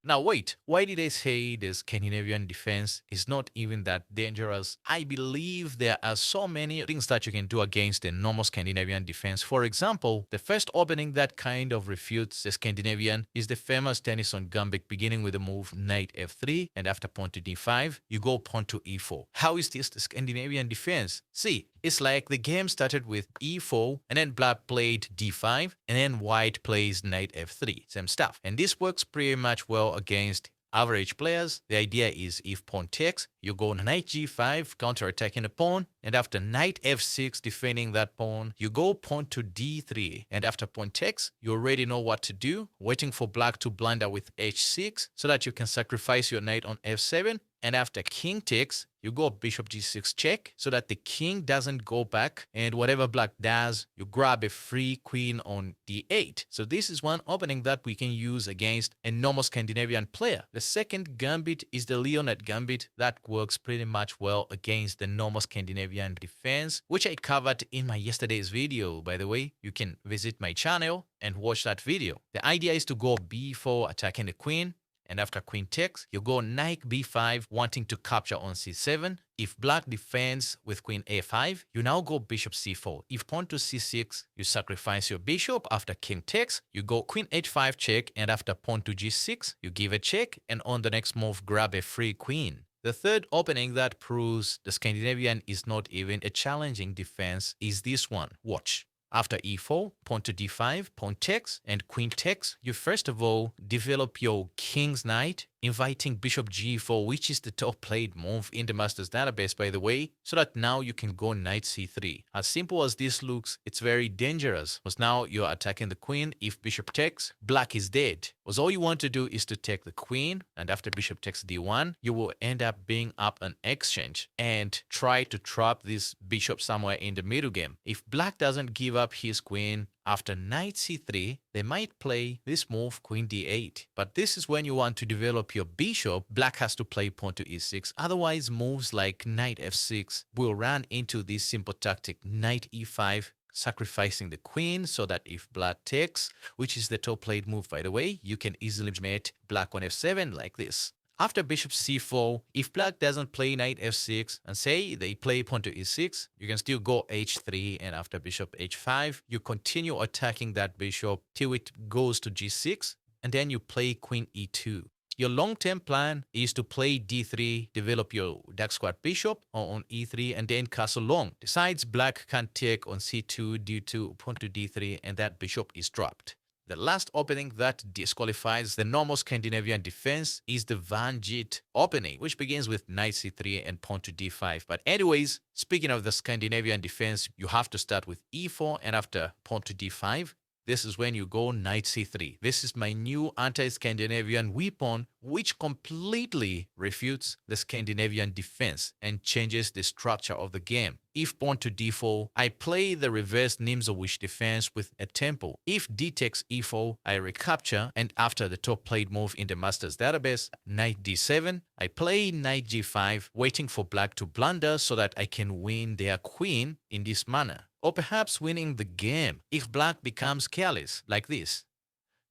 Now wait, why did I say the Scandinavian defense is not even that dangerous? I believe there are so many things that you can do against the normal Scandinavian defense. For example, the first opening that kind of refutes the Scandinavian is the famous Tennyson Gambit, beginning with the move knight f3, and after pawn to d5, you go pawn to e4. How is this the Scandinavian defense? See, it's like the game started with e4, and then black played d5, and then white plays knight f3. Same stuff. And this works pretty much well against average players. The idea is if pawn takes, you go knight g5, counter-attacking the pawn, and after knight f6, defending that pawn, you go pawn to d3, and after pawn takes, you already know what to do, waiting for black to blunder with h6 so that you can sacrifice your knight on f7, and after king takes, you go bishop g6 check so that the king doesn't go back, and whatever black does, you grab a free queen on d8. So this is one opening that we can use against a normal Scandinavian player. The second gambit is the Leonid gambit that works pretty much well against the normal Scandinavian defense, which I covered in my yesterday's video. By the way, you can visit my channel and watch that video. The idea is to go b4 attacking the queen, and after queen takes, you go knight b5 wanting to capture on c7. If black defends with queen a5, you now go bishop c4. If pawn to c6, you sacrifice your bishop. After king takes, you go queen h5 check, and after pawn to g6, you give a check, and on the next move, grab a free queen. The third opening that proves the Scandinavian is not even a challenging defense is this one. Watch. After e4, pawn to d5, pawn takes, and queen takes, you first of all develop your king's knight, inviting bishop g4, which is the top played move in the master's database, by the way, so that now you can go knight c3. As simple as this looks, it's very dangerous, because now you're attacking the queen. If bishop takes, black is dead. Because all you want to do is to take the queen, and after bishop takes d1, you will end up being up an exchange and try to trap this bishop somewhere in the middle game. If black doesn't give up his queen, after knight c3, they might play this move queen d8. But this is when you want to develop your bishop. Black has to play pawn to e6. Otherwise, moves like knight f6 will run into this simple tactic, knight e5, sacrificing the queen so that if black takes, which is the top played move by the way, you can easily mate black on f7 like this. After bishop c4, if black doesn't play knight f6 and say they play pawn to e6, you can still go h3, and after bishop h5, you continue attacking that bishop till it goes to g6, and then you play queen e2. Your long-term plan is to play d3, develop your dark squad bishop on e3, and then castle long. Besides, black can't take on c2 due to pawn to d3, and that bishop is dropped. The last opening that disqualifies the normal Scandinavian defense is the Van Jit opening, which begins with knight c3 and pawn to d5. But anyways, speaking of the Scandinavian defense, you have to start with e4, and after pawn to d5, this is when you go knight c3. This is my new anti-Scandinavian weapon, which completely refutes the Scandinavian defense and changes the structure of the game. If pawn to d4, I play the reverse Nimzowitsch defense with a tempo. If d takes e4, I recapture, and after the top played move in the master's database, knight d7, I play knight g5, waiting for black to blunder so that I can win their queen in this manner. Or perhaps winning the game if black becomes careless, like this.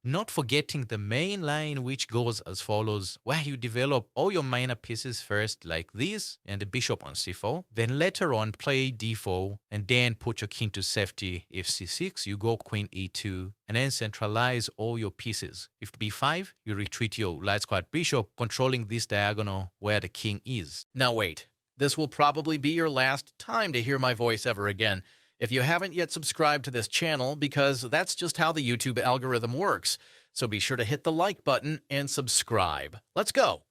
Not forgetting the main line, which goes as follows, where you develop all your minor pieces first like this, and the bishop on c4, then later on play d4, and then put your king to safety. If c6, you go queen e2, and then centralize all your pieces. If b5, you retreat your light squad bishop, controlling this diagonal where the king is. Now wait, this will probably be your last time to hear my voice ever again. If you haven't yet subscribed to this channel, because that's just how the YouTube algorithm works. So be sure to hit the like button and subscribe. Let's go.